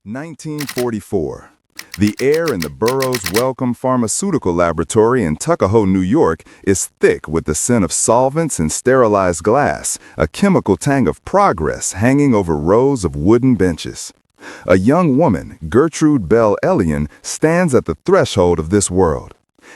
1944. The air in the Burroughs Wellcome Pharmaceutical Laboratory in Tuckahoe, New York, is thick with the scent of solvents and sterilized glass, a chemical tang of progress hanging over rows of wooden benches. A young woman, Gertrude Elion, stands at the threshold of this world.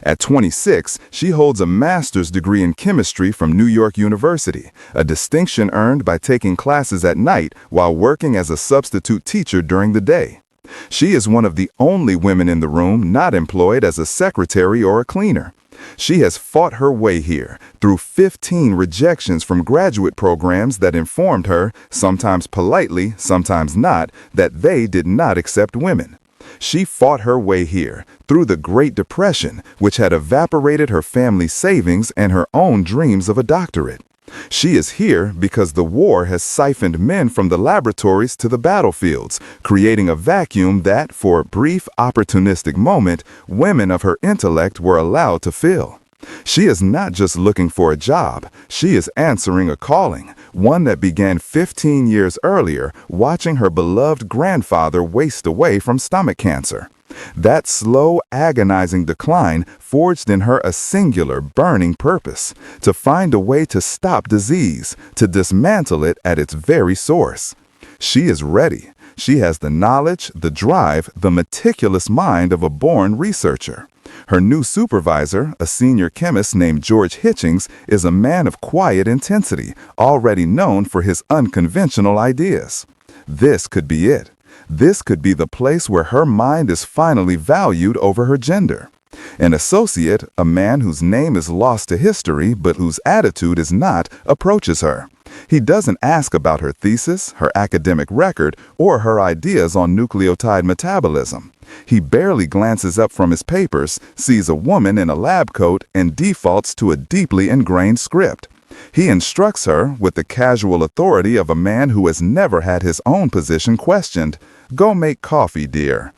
At 26, she holds a master's degree in chemistry from New York University, a distinction earned by taking classes at night while working as a substitute teacher during the day. She is one of the only women in the room not employed as a secretary or a cleaner. She has fought her way here through 15 rejections from graduate programs that informed her, sometimes politely, sometimes not, that they did not accept women. She fought her way here through the Great Depression, which had evaporated her family's savings and her own dreams of a doctorate. She is here because the war has siphoned men from the laboratories to the battlefields, creating a vacuum that, for a brief, opportunistic moment, women of her intellect were allowed to fill. She is not just looking for a job, she is answering a calling, one that began 15 years earlier, watching her beloved grandfather waste away from stomach cancer. That slow, agonizing decline forged in her a singular, burning purpose, to find a way to stop disease, to dismantle it at its very source. She is ready. She has the knowledge, the drive, the meticulous mind of a born researcher. Her new supervisor, a senior chemist named George Hitchings, is a man of quiet intensity, already known for his unconventional ideas. This could be it. This could be the place where her mind is finally valued over her gender. An associate, a man whose name is lost to history but whose attitude is not, approaches her. He doesn't ask about her thesis, her academic record, or her ideas on nucleotide metabolism. He barely glances up from his papers, sees a woman in a lab coat, and defaults to a deeply ingrained script. He instructs her, with the casual authority of a man who has never had his own position questioned, "Go make coffee, dear."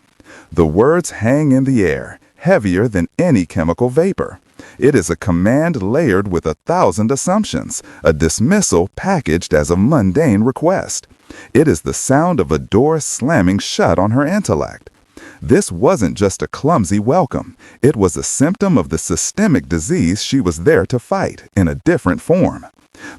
The words hang in the air, heavier than any chemical vapor. It is a command layered with 1,000 assumptions, a dismissal packaged as a mundane request. It is the sound of a door slamming shut on her intellect. This wasn't just a clumsy welcome. It was a symptom of the systemic disease she was there to fight, in a different form.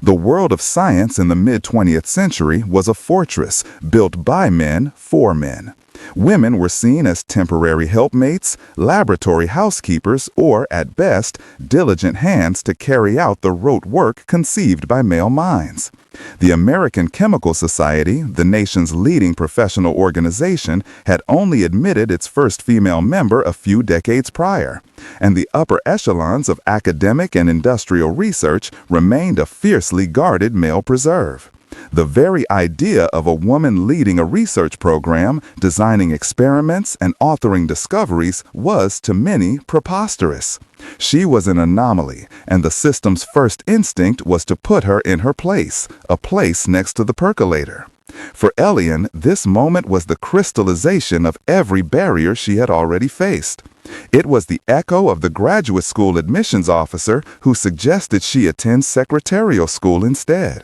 The world of science in the mid-20th century was a fortress built by men for men. Women were seen as temporary helpmates, laboratory housekeepers, or, at best, diligent hands to carry out the rote work conceived by male minds. The American Chemical Society, the nation's leading professional organization, had only admitted its first female member a few decades prior, and the upper echelons of academic and industrial research remained a fiercely guarded male preserve. The very idea of a woman leading a research program, designing experiments, and authoring discoveries was, to many, preposterous. She was an anomaly, and the system's first instinct was to put her in her place, a place next to the percolator. For Elion, this moment was the crystallization of every barrier she had already faced. It was the echo of the graduate school admissions officer who suggested she attend secretarial school instead.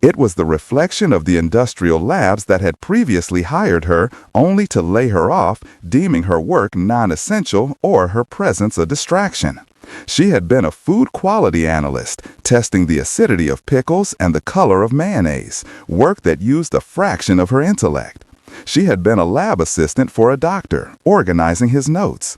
It was the reflection of the industrial labs that had previously hired her only to lay her off, deeming her work non-essential or her presence a distraction. She had been a food quality analyst, testing the acidity of pickles and the color of mayonnaise, work that used a fraction of her intellect. She had been a lab assistant for a doctor, organizing his notes.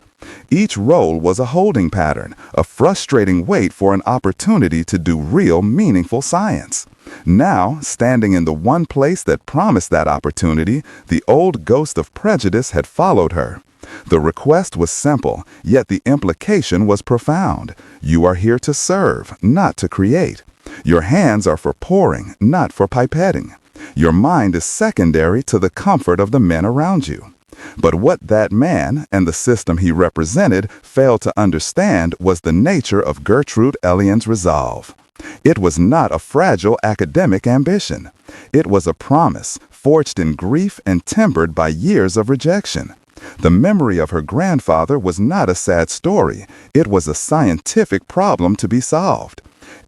Each role was a holding pattern, a frustrating wait for an opportunity to do real, meaningful science. Now, standing in the one place that promised that opportunity, the old ghost of prejudice had followed her. The request was simple, yet the implication was profound. You are here to serve, not to create. Your hands are for pouring, not for pipetting. Your mind is secondary to the comfort of the men around you. But what that man, and the system he represented, failed to understand was the nature of Gertrude Elion's resolve. It was not a fragile academic ambition. It was a promise, forged in grief and tempered by years of rejection. The memory of her grandfather was not a sad story. It was a scientific problem to be solved.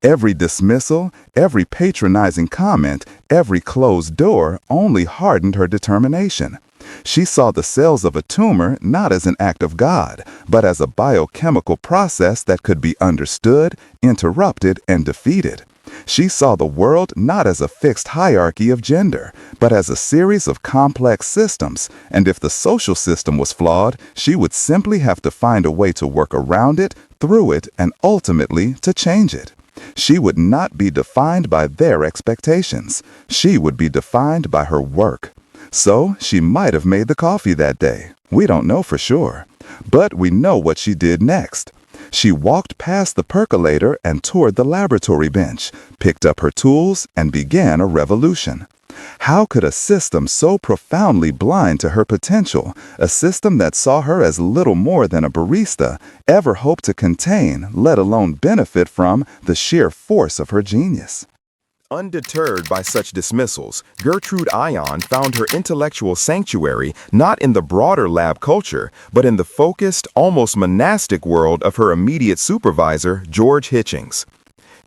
Every dismissal, every patronizing comment, every closed door only hardened her determination. She saw the cells of a tumor not as an act of God, but as a biochemical process that could be understood, interrupted, and defeated. She saw the world not as a fixed hierarchy of gender, but as a series of complex systems, and if the social system was flawed, she would simply have to find a way to work around it, through it, and ultimately to change it. She would not be defined by their expectations. She would be defined by her work. So she might have made the coffee that day. We don't know for sure. But we know what she did next. She walked past the percolator and toward the laboratory bench, picked up her tools, and began a revolution. How could a system so profoundly blind to her potential, a system that saw her as little more than a barista, ever hope to contain, let alone benefit from, the sheer force of her genius? Undeterred by such dismissals, Gertrude Elion found her intellectual sanctuary not in the broader lab culture, but in the focused, almost monastic world of her immediate supervisor, George Hitchings.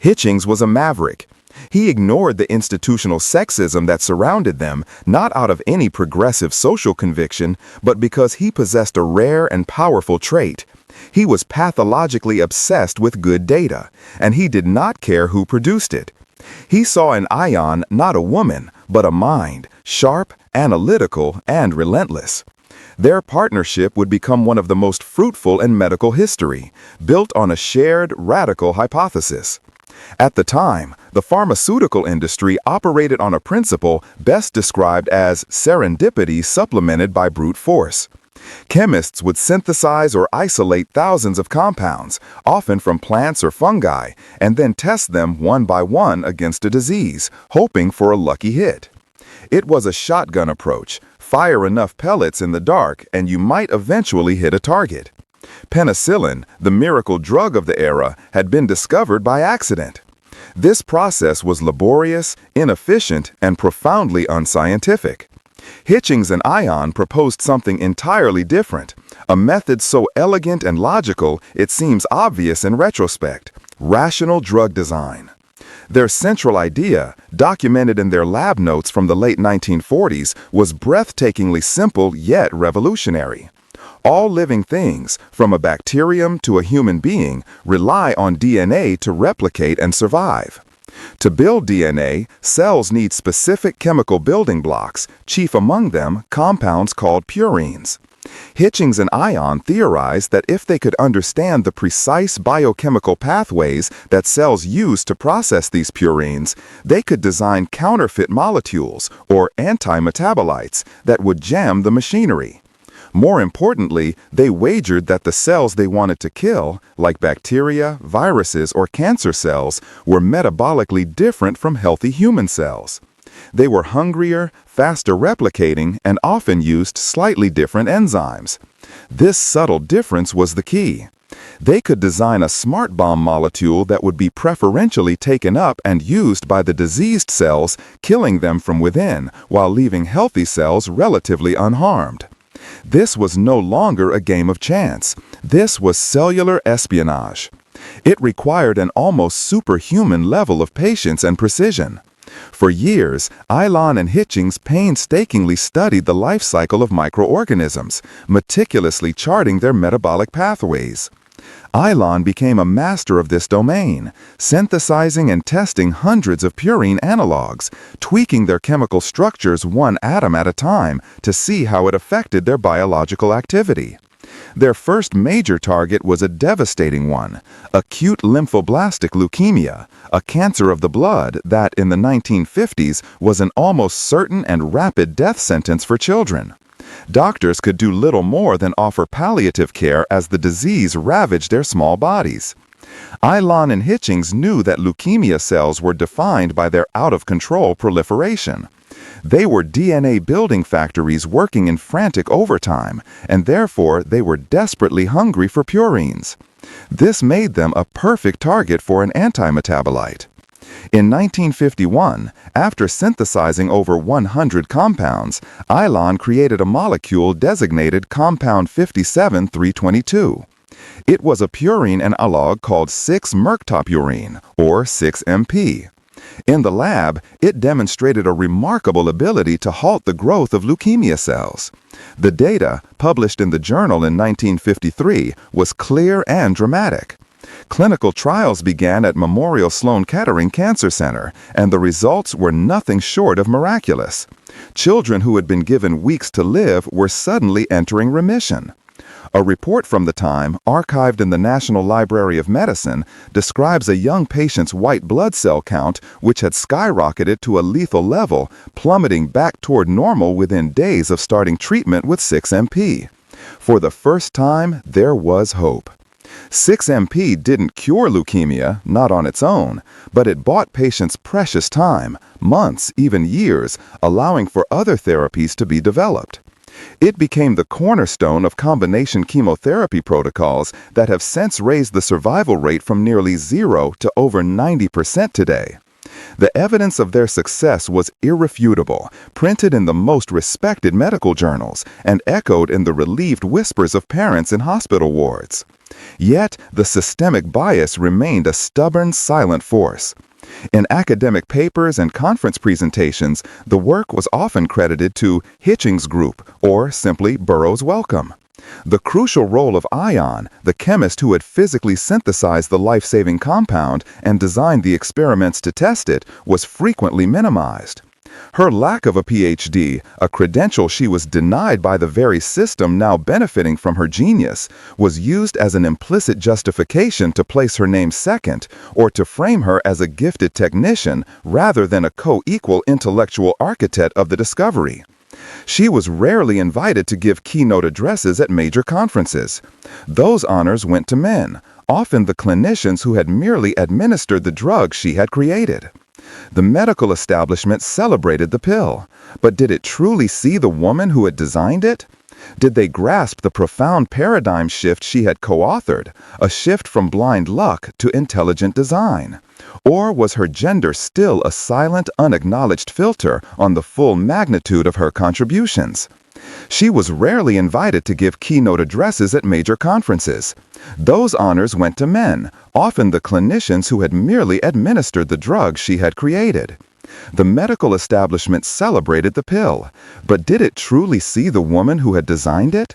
Hitchings was a maverick. He ignored the institutional sexism that surrounded them, not out of any progressive social conviction, but because he possessed a rare and powerful trait. He was pathologically obsessed with good data, and he did not care who produced it. He saw in Elion not a woman, but a mind, sharp, analytical, and relentless. Their partnership would become one of the most fruitful in medical history, built on a shared, radical hypothesis. At the time, the pharmaceutical industry operated on a principle best described as serendipity supplemented by brute force. Chemists would synthesize or isolate thousands of compounds, often from plants or fungi, and then test them one by one against a disease, hoping for a lucky hit. It was a shotgun approach. Fire enough pellets in the dark, and you might eventually hit a target. Penicillin, the miracle drug of the era, had been discovered by accident. This process was laborious, inefficient, and profoundly unscientific. Hitchings and Elion proposed something entirely different, a method so elegant and logical it seems obvious in retrospect: rational drug design. Their central idea, documented in their lab notes from the late 1940s, was breathtakingly simple yet revolutionary. All living things, from a bacterium to a human being, rely on DNA to replicate and survive. To build DNA, cells need specific chemical building blocks, chief among them compounds called purines. Hitchings and Elion theorized that if they could understand the precise biochemical pathways that cells use to process these purines, they could design counterfeit molecules, or anti-metabolites, that would jam the machinery. More importantly, they wagered that the cells they wanted to kill, like bacteria, viruses, or cancer cells, were metabolically different from healthy human cells. They were hungrier, faster replicating, and often used slightly different enzymes. This subtle difference was the key. They could design a smart bomb molecule that would be preferentially taken up and used by the diseased cells, killing them from within, while leaving healthy cells relatively unharmed. This was no longer a game of chance. This was cellular espionage. It required an almost superhuman level of patience and precision. For years, Elion and Hitchings painstakingly studied the life cycle of microorganisms, meticulously charting their metabolic pathways. Elion became a master of this domain, synthesizing and testing hundreds of purine analogs, tweaking their chemical structures one atom at a time to see how it affected their biological activity. Their first major target was a devastating one: acute lymphoblastic leukemia, a cancer of the blood that, in the 1950s, was an almost certain and rapid death sentence for children. Doctors could do little more than offer palliative care as the disease ravaged their small bodies. Elion and Hitchings knew that leukemia cells were defined by their out-of-control proliferation. They were DNA building factories working in frantic overtime, and therefore they were desperately hungry for purines. This made them a perfect target for an anti-metabolite. In 1951, after synthesizing over 100 compounds, Elion created a molecule designated compound 57-322. It was a purine analog called 6-mercaptopurine, or 6-MP. In the lab, it demonstrated a remarkable ability to halt the growth of leukemia cells. The data, published in the journal in 1953, was clear and dramatic. Clinical trials began at Memorial Sloan Kettering Cancer Center, and the results were nothing short of miraculous. Children who had been given weeks to live were suddenly entering remission. A report from the time, archived in the National Library of Medicine, describes a young patient's white blood cell count which had skyrocketed to a lethal level, plummeting back toward normal within days of starting treatment with 6-MP. For the first time, there was hope. 6-MP didn't cure leukemia, not on its own, but it bought patients precious time, months, even years, allowing for other therapies to be developed. It became the cornerstone of combination chemotherapy protocols that have since raised the survival rate from nearly 0 to over 90% today. The evidence of their success was irrefutable, printed in the most respected medical journals, and echoed in the relieved whispers of parents in hospital wards. Yet, the systemic bias remained a stubborn, silent force. In academic papers and conference presentations, the work was often credited to Hitchings Group, or simply Burroughs Wellcome. The crucial role of Ion, the chemist who had physically synthesized the life-saving compound and designed the experiments to test it, was frequently minimized. Her lack of a PhD, a credential she was denied by the very system now benefiting from her genius, was used as an implicit justification to place her name second, or to frame her as a gifted technician rather than a co-equal intellectual architect of the discovery. She was rarely invited to give keynote addresses at major conferences. Those honors went to men, often the clinicians who had merely administered the drug she had created. The medical establishment celebrated the pill, but did it truly see the woman who had designed it? Did they grasp the profound paradigm shift she had co-authored, a shift from blind luck to intelligent design? Or was her gender still a silent, unacknowledged filter on the full magnitude of her contributions? She was rarely invited to give keynote addresses at major conferences. Those honors went to men, often the clinicians who had merely administered the drug she had created. The medical establishment celebrated the pill, but did it truly see the woman who had designed it?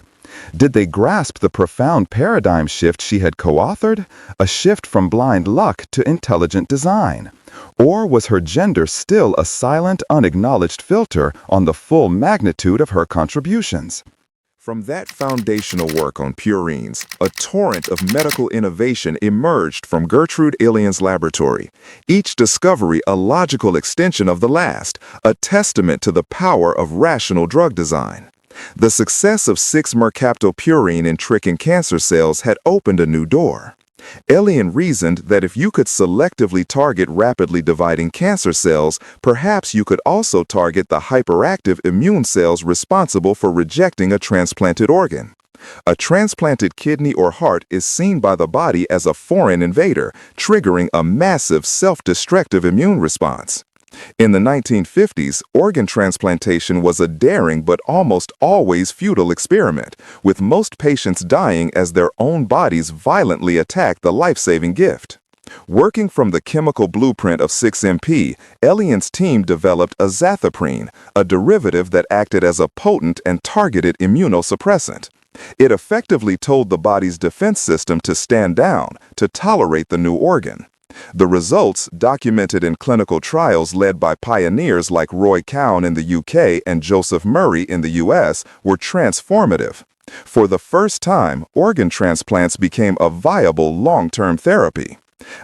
Did they grasp the profound paradigm shift she had co-authored, a shift from blind luck to intelligent design? Or was her gender still a silent, unacknowledged filter on the full magnitude of her contributions? From that foundational work on purines, a torrent of medical innovation emerged from Gertrude Elion's laboratory, each discovery a logical extension of the last, a testament to the power of rational drug design. The success of 6-mercaptopurine in tricking cancer cells had opened a new door. Elion reasoned that if you could selectively target rapidly dividing cancer cells, perhaps you could also target the hyperactive immune cells responsible for rejecting a transplanted organ. A transplanted kidney or heart is seen by the body as a foreign invader, triggering a massive self-destructive immune response. In the 1950s, organ transplantation was a daring but almost always futile experiment, with most patients dying as their own bodies violently attacked the life-saving gift. Working from the chemical blueprint of 6-MP, Elion's team developed azathioprine, a derivative that acted as a potent and targeted immunosuppressant. It effectively told the body's defense system to stand down, to tolerate the new organ. The results, documented in clinical trials led by pioneers like Roy Cowan in the UK and Joseph Murray in the US, were transformative. For the first time, organ transplants became a viable long-term therapy.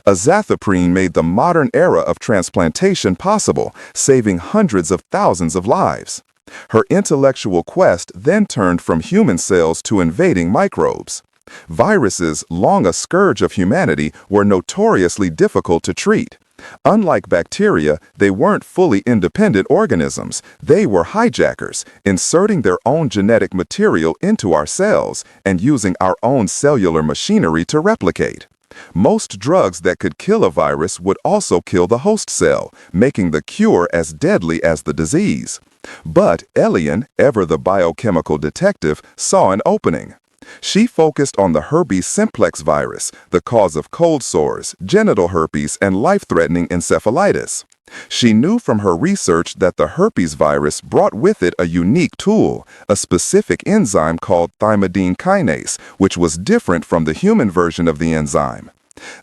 Azathioprine made the modern era of transplantation possible, saving hundreds of thousands of lives. Her intellectual quest then turned from human cells to invading microbes. Viruses, long a scourge of humanity, were notoriously difficult to treat. Unlike bacteria, they weren't fully independent organisms. They were hijackers, inserting their own genetic material into our cells and using our own cellular machinery to replicate. Most drugs that could kill a virus would also kill the host cell, making the cure as deadly as the disease. But Elion, ever the biochemical detective, saw an opening. She focused on the herpes simplex virus, the cause of cold sores, genital herpes, and life-threatening encephalitis. She knew from her research that the herpes virus brought with it a unique tool, a specific enzyme called thymidine kinase, which was different from the human version of the enzyme.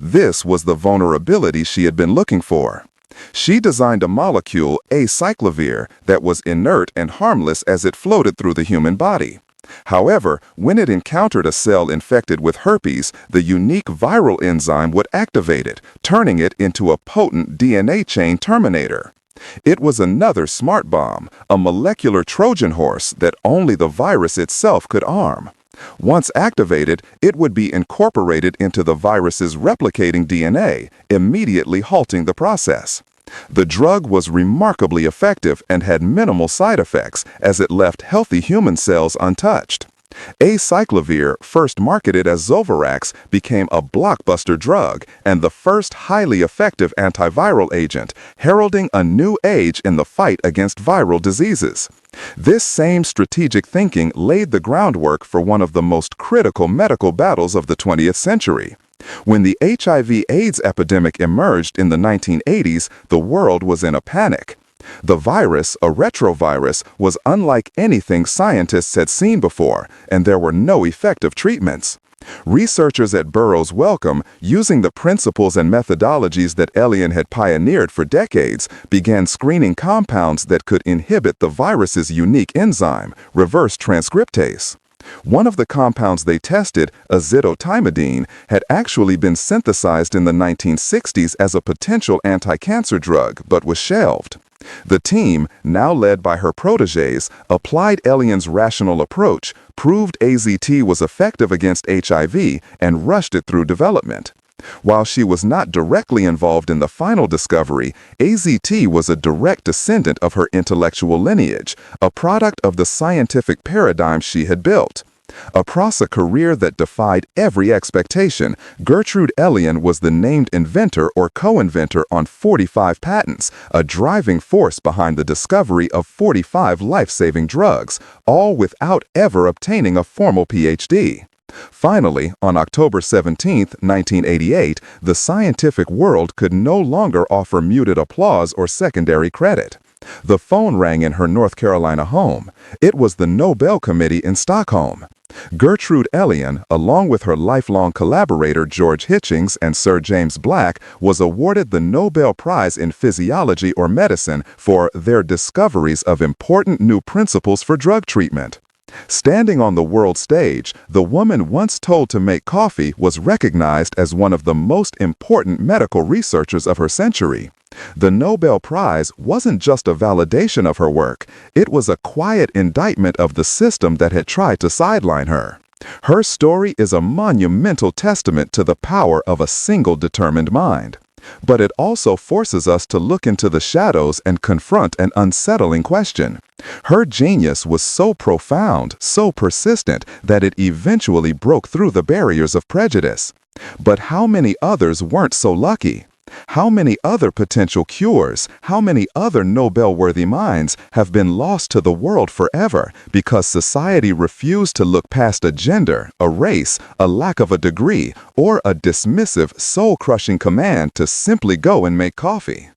This was the vulnerability she had been looking for. She designed a molecule, acyclovir, that was inert and harmless as it floated through the human body. However, when it encountered a cell infected with herpes, the unique viral enzyme would activate it, turning it into a potent DNA chain terminator. It was another smart bomb, a molecular Trojan horse that only the virus itself could arm. Once activated, it would be incorporated into the virus's replicating DNA, immediately halting the process. The drug was remarkably effective and had minimal side effects as it left healthy human cells untouched. Acyclovir, first marketed as Zovirax, became a blockbuster drug and the first highly effective antiviral agent, heralding a new age in the fight against viral diseases. This same strategic thinking laid the groundwork for one of the most critical medical battles of the 20th century. When the HIV/AIDS epidemic emerged in the 1980s, the world was in a panic. The virus, a retrovirus, was unlike anything scientists had seen before, and there were no effective treatments. Researchers at Burroughs Wellcome, using the principles and methodologies that Elion had pioneered for decades, began screening compounds that could inhibit the virus's unique enzyme, reverse transcriptase. One of the compounds they tested, azidothymidine, had actually been synthesized in the 1960s as a potential anti-cancer drug, but was shelved. The team, now led by her protégés, applied Elion's rational approach, proved AZT was effective against HIV, and rushed it through development. While she was not directly involved in the final discovery, AZT was a direct descendant of her intellectual lineage, a product of the scientific paradigm she had built. Across a career that defied every expectation, Gertrude Elion was the named inventor or co-inventor on 45 patents, a driving force behind the discovery of 45 life-saving drugs, all without ever obtaining a formal PhD. Finally, on October 17, 1988, the scientific world could no longer offer muted applause or secondary credit. The phone rang in her North Carolina home. It was the Nobel Committee in Stockholm. Gertrude Elion, along with her lifelong collaborator George Hitchings and Sir James Black, was awarded the Nobel Prize in Physiology or Medicine for their discoveries of important new principles for drug treatment. Standing on the world stage, the woman once told to make coffee was recognized as one of the most important medical researchers of her century. The Nobel Prize wasn't just a validation of her work, it was a quiet indictment of the system that had tried to sideline her. Her story is a monumental testament to the power of a single determined mind. But it also forces us to look into the shadows and confront an unsettling question. Her genius was so profound, so persistent, that it eventually broke through the barriers of prejudice. But how many others weren't so lucky? How many other potential cures, how many other Nobel-worthy minds have been lost to the world forever because society refused to look past a gender, a race, a lack of a degree, or a dismissive, soul-crushing command to simply go and make coffee?